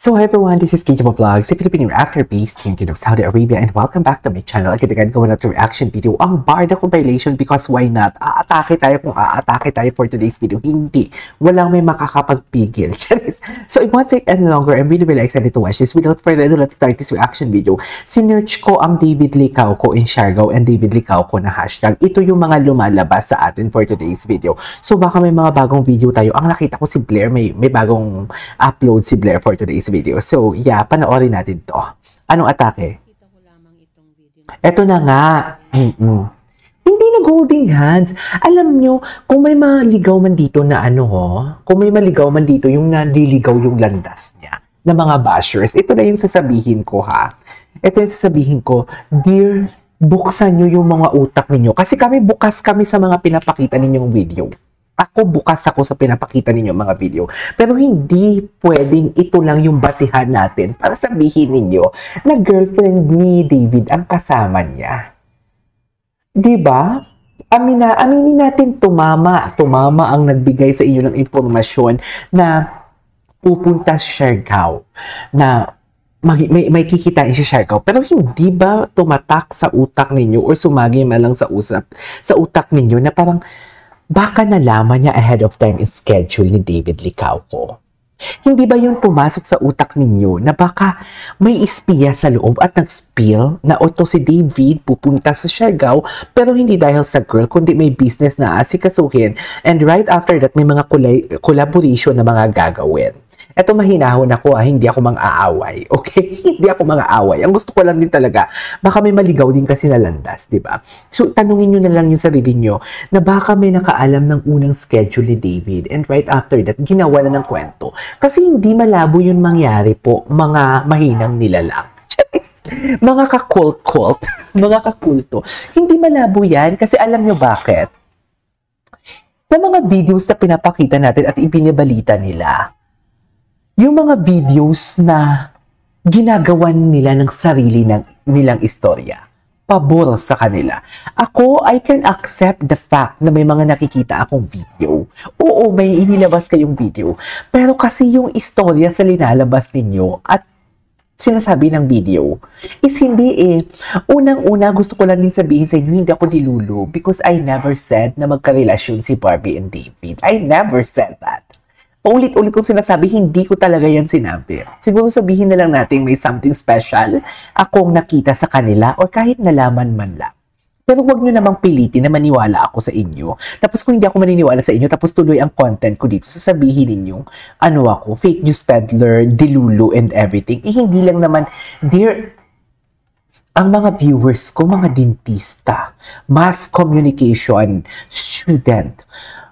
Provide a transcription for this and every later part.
So hi everyone, this is Kijabo Vlogs, a Filipino reactor based here in Saudi Arabia, and welcome back to my channel. Again, gawa na ito reaction video, ang Barda Compilation, because why not? Aatake tayo kung aatake tayo for today's video. Hindi. Walang may makakapagpigil. So I won't take any longer. I'm really excited to watch this. Without further ado, let's start this reaction video. Sinearch ko ang David Lee Cauco in Siargao and David Lee Cauco na hashtag. Ito yung mga lumalabas sa atin for today's video. So baka may mga bagong video tayo. Ang nakita ko si Blair, may bagong upload si Blair for today's video. So, yeah, panoorin natin to. Anong atake? Ito na nga. Hindi na holding hands. Alam nyo, kung may maligaw man dito na kung may maligaw man dito yung naliligaw yung landas niya na mga bashers, ito na yung sasabihin ko ha. Ito yung sasabihin ko, dear, buksan nyo yung mga utak ninyo. Kasi bukas kami sa mga pinapakita ninyong video. Bukas ako sa pinapakita ninyo mga video. Pero hindi pwedeng ito lang yung basihan natin para sabihin ninyo na girlfriend ni David ang kasama niya. Diba? Aminin natin tumama ang nagbigay sa inyo ng impormasyon na pupunta sa Siargao, na may kikitain si Siargao. Pero hindi ba tumatak sa utak ninyo or sumagi malang sa utak ninyo na parang baka nalaman niya ahead of time in schedule ni David Lee Cauco? Hindi ba yung pumasok sa utak ninyo na baka may espiya sa loob at nag-spill na ito si David pupunta sa Siargao pero hindi dahil sa girl kundi may business na asikasuhin, and right after that may mga collaboration na mga gagawin. Eto, mahinahon ako hindi ako mang-aaway, okay? Hindi ako mang-aaway. Ang gusto ko lang din talaga, baka may maligaw din kasi na landas, di ba? So, tanungin nyo na lang yung sarili nyo na baka may nakaalam ng unang schedule ni David, and right after that, ginawa na ng kwento. Kasi hindi malabo yun mangyari po, mga mahinang nilalang. Mga kakult, mga kakulto. Hindi malabo yan kasi alam nyo bakit? Sa mga videos na pinapakita natin at ibinibalita nila, yung mga videos na ginagawa nila ng sarili nilang istorya, pabor sa kanila. Ako, I can accept the fact na may mga nakikita akong video. Oo, may inilabas kayong video. Pero kasi yung istorya sa linalabas ninyo at sinasabi ng video is hindi Unang-una, gusto ko lang din sabihin sa inyo, hindi ako dilulu because I never said na magkarelasyon si Barbie and David. I never said that. Paulit-ulit kong sinasabi, hindi ko talaga yan sinabi. Siguro sabihin na lang natin may something special akong nakita sa kanila or kahit nalaman man lang. Pero huwag nyo namang pilitin na maniwala ako sa inyo. Tapos kung hindi ako maniniwala sa inyo, tapos tuloy ang content ko dito, sasabihin ninyong, ako, fake news peddler, dilulu and everything. Hindi lang naman, dear, ang mga viewers ko, mga dentista, mass communication student,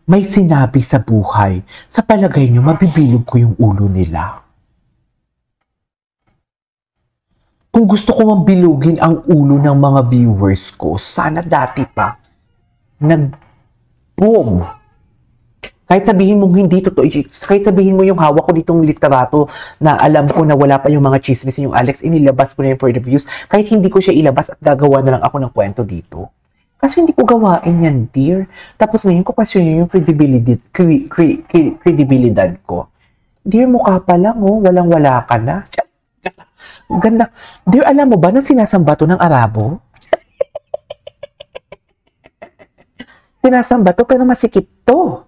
may sinabi sa buhay, sa palagay nyo, mabibilog ko yung ulo nila. Kung gusto ko mabilugin ang ulo ng mga viewers ko, sana dati pa, nag-boom. Kahit sabihin mong hindi totoo, kahit sabihin mo yung hawak ko ditong literato na alam ko na wala pa yung mga chismis yung Alex, inilabas ko na yung for the views, kahit hindi ko siya ilabas at gagawa na lang ako ng kwento dito. Kasi hindi ko gawain yan, dear. Tapos ngayon ko question yung credibilidad ko. Dear, mukha pa lang, walang-wala ka na. Ganda. Dear, alam mo ba na sinasamba to ng Arabo? Sinasamba to, pero masikip to.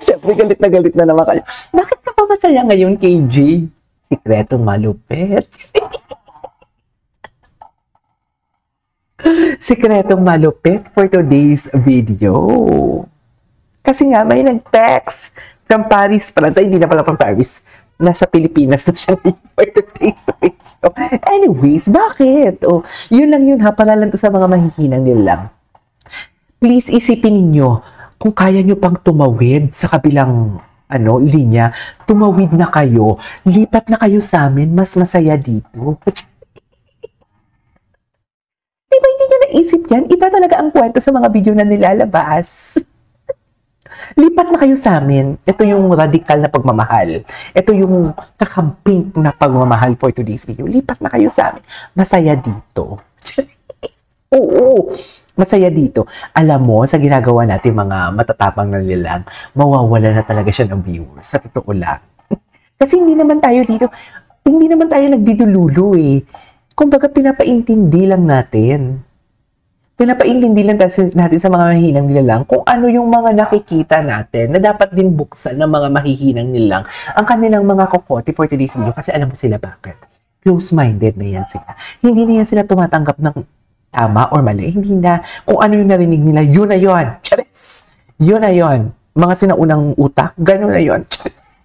Siyempre, galit na naman kayo. Bakit ka pa masaya ngayon, KJ? Sikretong malupit. Sikretong malupit for today's video. Kasi nga may nag-text from Paris, France. Ay, hindi na pala from Paris. Nasa Pilipinas na siya for today's video. Anyways, bakit? Yun lang yun ha. Palalan to sa mga mahihinang nilang. Please isipin ninyo, kung kaya nyo pang tumawid sa kabilang linya, tumawid na kayo. Lipat na kayo sa amin. Mas masaya dito. Diba hindi nyo naisip yan? Iba talaga ang kwento sa mga video na nilalabas. Lipat na kayo sa amin. Ito yung radical na pagmamahal. Ito yung kakamping na pagmamahal for today's video. Lipat na kayo sa amin. Masaya dito. Oo, masaya dito. Alam mo, sa ginagawa natin mga matatapang na nilang, mawawala na talaga siya ng viewers. Sa totoo lang. Kasi hindi naman tayo dito, hindi naman tayo nagdidululo eh. Kumbaga, pinapaintindi lang natin. Pinapaintindi lang natin sa mga mahihinang nilalang kung ano yung mga nakikita natin na dapat din buksan ng mga mahihinang nilalang ang kanilang mga kokote for today's video. Kasi alam mo sila bakit. Close-minded na yan sila. Hindi na yan sila tumatanggap ng tama or mali. Hindi na kung ano yung narinig nila, yun na yun. Charis! Yun na yun. Mga sinaunang utak, gano'n na yun. Charis!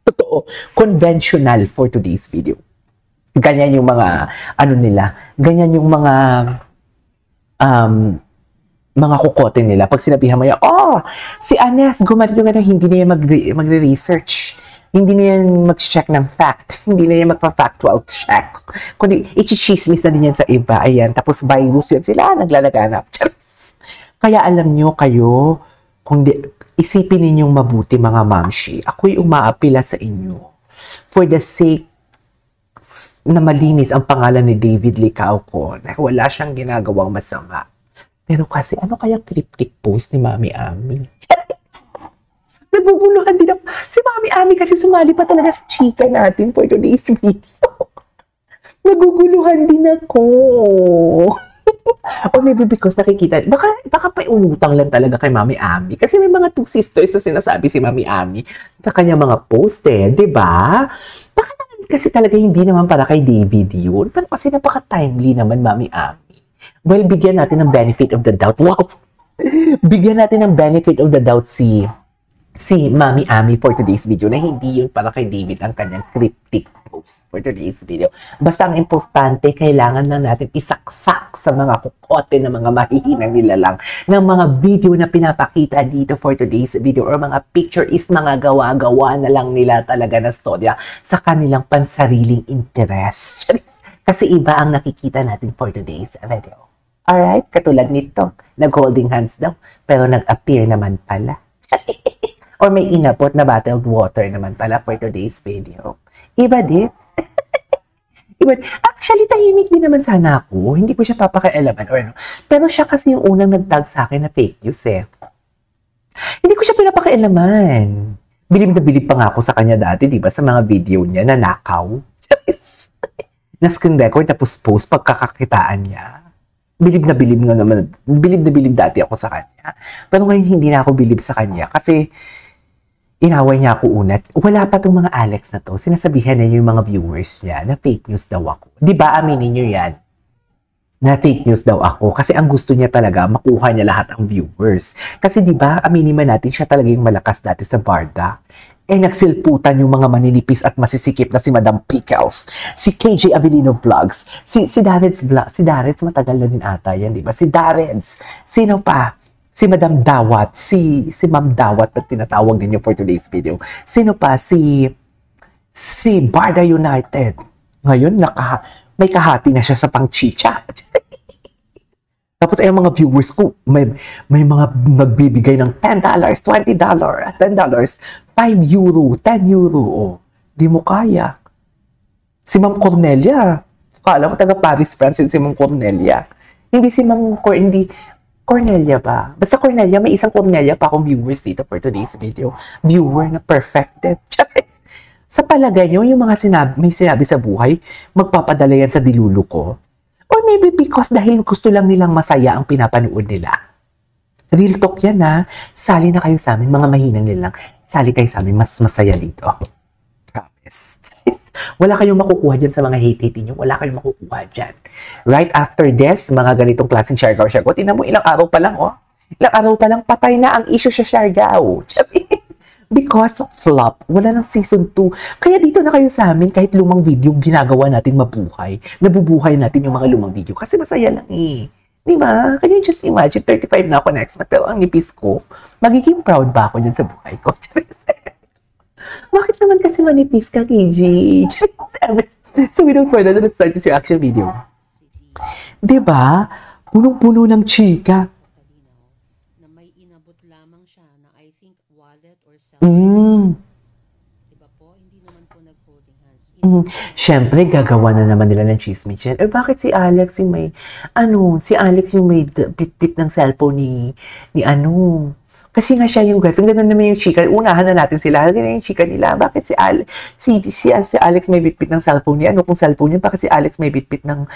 Totoo. Conventional for today's video. Ganyan yung mga, ano nila, ganyan yung mga kukote nila. Pag sinabihan mo yan, oh, si Anes, gumaling na hindi na yan magre-research. Hindi na yan mag-check ng fact. Hindi na yan magpa-factual check. Kundi, i-chismis na din yan sa iba. Ayan, tapos virus yan sila, naglalaganap. Kaya alam nyo kayo, kung isipin ninyong mabuti mga mamshi, ako'y umaapila sa inyo for the sake na malinis ang pangalan ni David Licauco na wala siyang ginagawang masama. Pero kasi, ano kaya cryptic post ni Mami Ami? Naguguluhan din ako. Si Mami Ami kasi sumali pa talaga sa chika natin for today's video. Naguguluhan din ako. Or maybe because nakikita, baka pa umutang lang talaga kay Mami Ami. Kasi may mga two sisters na sinasabi si Mami Ami sa kanya mga post di ba? Baka naman kasi talaga hindi naman para kay David yun. Pero kasi napaka-timely naman Mami Ami. Well, bigyan natin ng benefit of the doubt. Wow! Bigyan natin ng benefit of the doubt si Mami Ami for today's video na hindi yun para kay David ang kanyang cryptic post for today's video. Basta ang importante, kailangan lang natin isaksak sa mga kukote na mga mahihinang nilalang ng mga video na pinapakita dito for today's video or mga picture is mga gawa-gawa na lang nila talaga na storya sa kanilang pansariling interest. Kasi iba ang nakikita natin for today's video. Alright, katulad nito, nag-holding hands daw, pero nag-appear naman pala. Or may inabot na bottled water naman pala for today's video. Iba din. Iba. Actually, tahimik din naman sana ako. Hindi ko siya papakialaman or ano. Pero siya kasi yung unang nag-tag sa akin na fake news eh. Hindi ko siya pinapakialaman. Bilib na bilib pa nga ako sa kanya dati, di ba? Sa mga video niya na nakaw. Na screen record tapos post pagkakakitaan niya. Bilib na bilib nga naman. Bilib na bilib dati ako sa kanya. Pero ngayon hindi na ako bilib sa kanya kasi inaway niya ako una. Wala pa tong mga Alex na to. Sinasabihan niya yung mga viewers niya na fake news daw ako. Di ba aminin niyo yan? Na fake news daw ako. Kasi ang gusto niya talaga, makuha niya lahat ang viewers. Kasi di ba aminin man natin, siya talaga yung malakas dati sa Barda. Nagsilputan yung mga maninipis at masisikip na si Madam Pickles, si KJ Avelino Vlogs, si Dareds Vlog, si Dareds matagal na din ata yan, di ba? Si Dareds, sino pa? Si Madam Dawat, si Ma'am Dawat na tinatawag ninyo for today's video. Sino pa? Si Barda United. Ngayon, may kahati na siya sa pangchicha. Tapos ay mga viewers ko, may mga nagbibigay ng $10, $20, $10, €5, €10. Oh, di mo kaya. Si Ma'am Cornelia. Kala mo taga Paris, France si Ma'am Cornelia. Hindi si Ma'am Cornelia ba? Basta Cornelia, may isang Cornelia pa akong viewers dito for today's video. Viewer na perfected. Charis. Sa palagay nyo, yung mga may sinabi sa buhay, magpapadala yan sa dilulo ko. Or maybe because dahil gusto lang nilang masaya ang pinapanood nila. Real talk yan ha. Sali na kayo sa amin, mga mahinang nilang. Sali kayo sa amin, mas masaya dito. Promise. Wala kayong makukuha dyan sa mga hate-hate nyo. Wala kayong makukuha dyan. Right after this, mga ganitong klaseng Siargao. Tingnan mo, ilang araw pa lang, oh. Ilang araw pa lang, patay na ang issue sa Siargao. Because of flop, wala ng season 2. Kaya dito na kayo sa amin, kahit lumang video, ginagawa natin mabuhay. Nabubuhay natin yung mga lumang video. Kasi masaya lang eh. Diba? Can you just imagine, 35 na ako next month, pero ang nipis ko, magiging proud ba ako dyan sa buhay ko? Bakit naman kasi manipis ka, KJ? So without further ado, let's start this reaction video. Diba? Punong-puno ng chika. Na may inabot lamang siya na I think Mm. Diba po? Hindi naman po nag-holding hands. Siyempre, gagawa na naman nila ng chismis yan. Eh, bakit si Alex yung may, si Alex yung may bit-bit ng cellphone ni Kasi nga siya yung girlfriend. Ganun naman yung chika. Unahan na natin sila. Ganun yung chika nila. Bakit si Alex may bit-bit ng cellphone niya? Ano kung cellphone niya? Bakit si Alex may bit-bit ng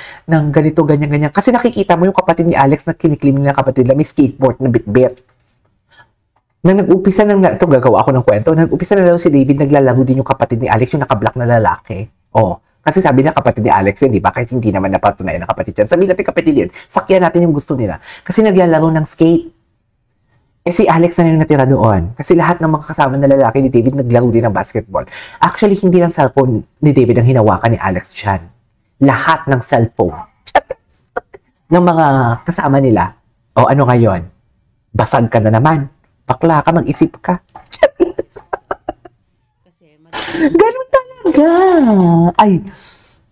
ganito, ganyan. Kasi nakikita mo yung kapatid ni Alex na kiniklim nila kapatid nila. May skateboard na bit-bit. Nang nag-upisa ito gagawa ako ng kwento, nag-upisa na daw si David, naglalaro din yung kapatid ni Alex, yung naka-black na lalaki. Kasi sabi niya kapatid ni Alex yun, di ba? Kahit hindi naman napatunayan na kapatid yan. Sabi natin kapatid yun, sakyan natin yung gusto nila. Kasi naglalaro ng skate. Si Alex na yung natira doon. Kasi lahat ng mga kasama na lalaki ni David naglaro din ng basketball. Actually, hindi lang cellphone ni David ang hinawakan ni Alex dyan. Lahat ng cellphone ng mga kasama nila. Ano ngayon? Basag ka na naman. Bakla ka, mag-isip ka. Ganun talaga. Ay,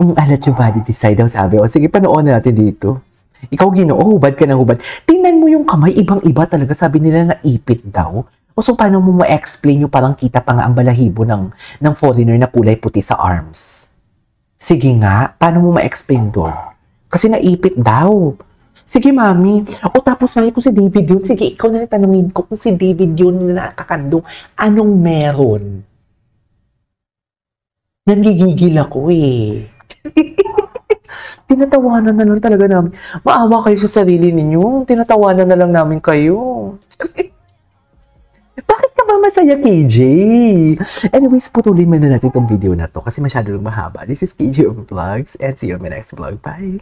alat yung body decide daw sabi. Sige, panoorin natin dito. Ikaw, Ginoo, hubad ka ng hubad. Tingnan mo yung kamay, ibang-iba talaga. Sabi nila na ipit daw. So, paano mo ma-explain yung parang kita pa nga ang balahibo ng foreigner na kulay puti sa arms? Sige nga, paano mo ma-explain doon? Kasi naipit daw. Sige, mami. Tapos mami, kung si David yun, sige, ikaw na tanungin ko kung si David yun na nakakandong, anong meron? Nangigigil ako eh. Tinatawanan na lang talaga namin. Maawa kayo sa sarili ninyo. Tinatawanan na lang namin kayo. Bakit ka ba masaya, KJ? Anyways, putulin muna natin itong video na to kasi masyado lang mahaba. This is KJ of Vlogs and see you on my next vlog. Bye!